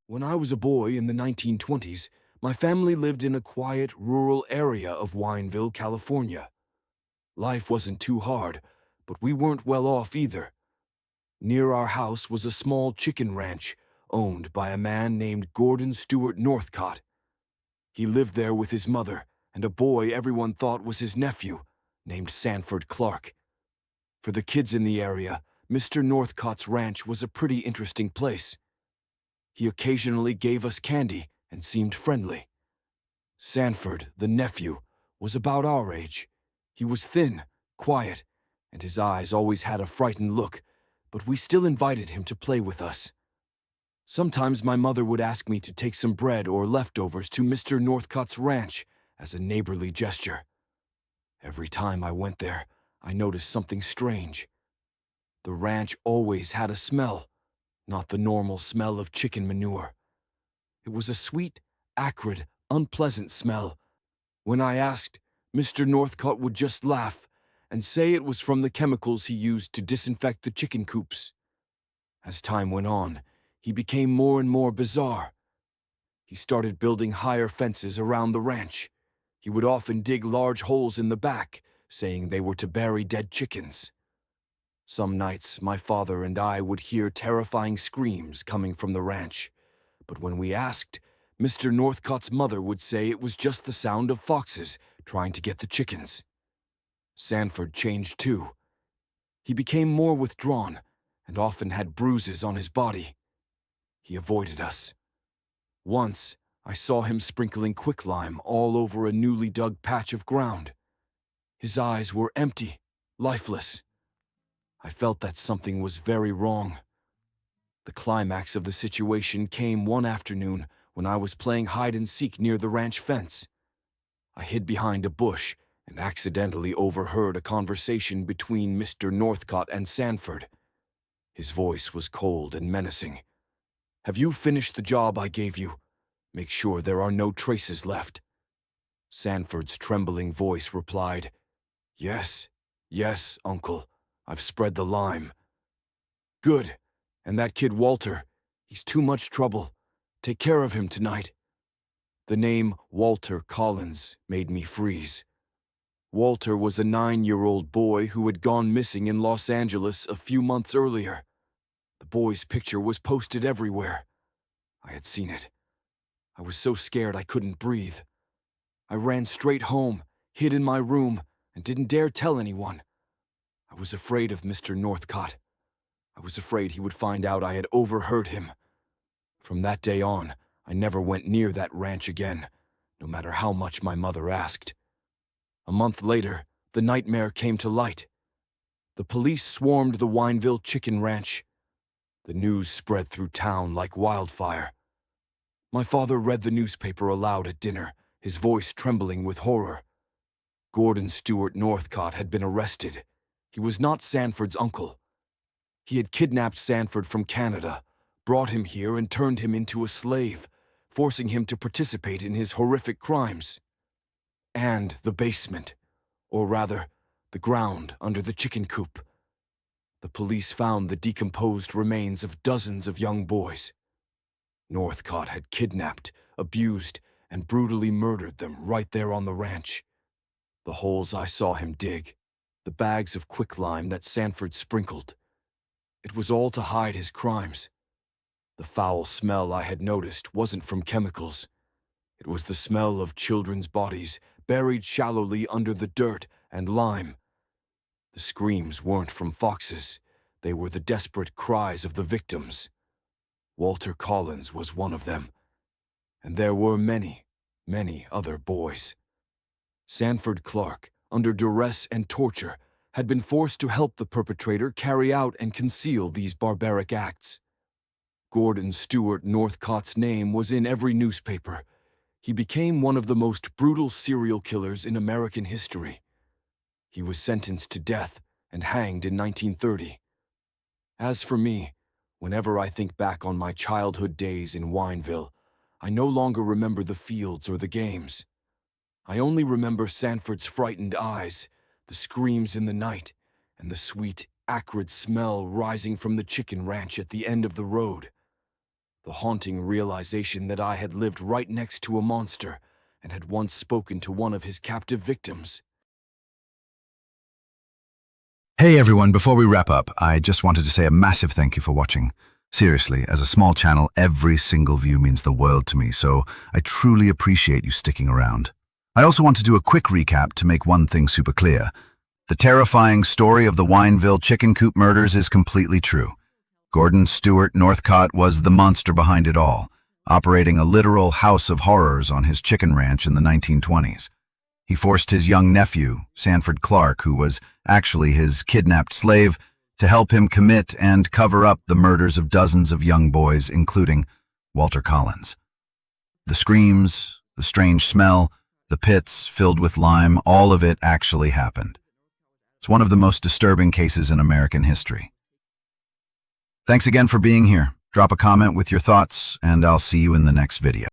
When I was a boy in the 1920s, my family lived in a quiet, rural area of Wineville, California. Life wasn't too hard, but we weren't well off either. Near our house was a small chicken ranch owned by a man named Gordon Stewart Northcott. He lived there with his mother and a boy everyone thought was his nephew, named Sanford Clark. For the kids in the area, Mr. Northcott's ranch was a pretty interesting place. He occasionally gave us candy and seemed friendly. Sanford, the nephew, was about our age. He was thin, quiet, and his eyes always had a frightened look, but we still invited him to play with us. Sometimes my mother would ask me to take some bread or leftovers to Mr. Northcott's ranch as a neighborly gesture. Every time I went there, I noticed something strange. The ranch always had a smell, not the normal smell of chicken manure. It was a sweet, acrid, unpleasant smell. When I asked, Mr. Northcott would just laugh and say it was from the chemicals he used to disinfect the chicken coops. As time went on, he became more and more bizarre. He started building higher fences around the ranch. He would often dig large holes in the back, saying they were to bury dead chickens. Some nights, my father and I would hear terrifying screams coming from the ranch, but when we asked, Mr. Northcott's mother would say it was just the sound of foxes trying to get the chickens. Sanford changed too. He became more withdrawn and often had bruises on his body. He avoided us. Once, I saw him sprinkling quicklime all over a newly dug patch of ground. His eyes were empty, lifeless. I felt that something was very wrong. The climax of the situation came one afternoon when I was playing hide-and-seek near the ranch fence. I hid behind a bush and accidentally overheard a conversation between Mr. Northcott and Sanford. His voice was cold and menacing. "Have you finished the job I gave you? Make sure there are no traces left." Sanford's trembling voice replied, "Yes, yes, Uncle. I've spread the lime." "Good. And that kid Walter, he's too much trouble. Take care of him tonight." The name Walter Collins made me freeze. Walter was a 9-year-old boy who had gone missing in Los Angeles a few months earlier. The boy's picture was posted everywhere. I had seen it. I was so scared I couldn't breathe. I ran straight home, hid in my room, and didn't dare tell anyone. I was afraid of Mr. Northcott. I was afraid he would find out I had overheard him. From that day on, I never went near that ranch again, no matter how much my mother asked. A month later, the nightmare came to light. The police swarmed the Wineville chicken ranch. The news spread through town like wildfire. My father read the newspaper aloud at dinner, his voice trembling with horror. Gordon Stewart Northcott had been arrested. He was not Sanford's uncle. He had kidnapped Sanford from Canada, brought him here and turned him into a slave, forcing him to participate in his horrific crimes. And the basement, or rather, the ground under the chicken coop. The police found the decomposed remains of dozens of young boys. Northcott had kidnapped, abused, and brutally murdered them right there on the ranch. The holes I saw him dig, the bags of quicklime that Sanford sprinkled. It was all to hide his crimes. The foul smell I had noticed wasn't from chemicals. It was the smell of children's bodies buried shallowly under the dirt and lime. The screams weren't from foxes. They were the desperate cries of the victims. Walter Collins was one of them. And there were many, many other boys. Sanford Clark, under duress and torture, had been forced to help the perpetrator carry out and conceal these barbaric acts. Gordon Stewart Northcott's name was in every newspaper. He became one of the most brutal serial killers in American history. He was sentenced to death and hanged in 1930. As for me, whenever I think back on my childhood days in Wineville, I no longer remember the fields or the games. I only remember Sanford's frightened eyes, the screams in the night, and the sweet, acrid smell rising from the chicken ranch at the end of the road. the haunting realization that I had lived right next to a monster and had once spoken to one of his captive victims. Hey everyone, before we wrap up, I just wanted to say a massive thank you for watching. Seriously, as a small channel, every single view means the world to me, so I truly appreciate you sticking around. I also want to do a quick recap to make one thing super clear. The terrifying story of the Wineville chicken coop murders is completely true. Gordon Stewart Northcott was the monster behind it all, operating a literal house of horrors on his chicken ranch in the 1920s. He forced his young nephew, Sanford Clark, who was actually his kidnapped slave, to help him commit and cover up the murders of dozens of young boys, including Walter Collins. The screams, the strange smell, the pits filled with lime, all of it actually happened. It's one of the most disturbing cases in American history. Thanks again for being here. Drop a comment with your thoughts, and I'll see you in the next video.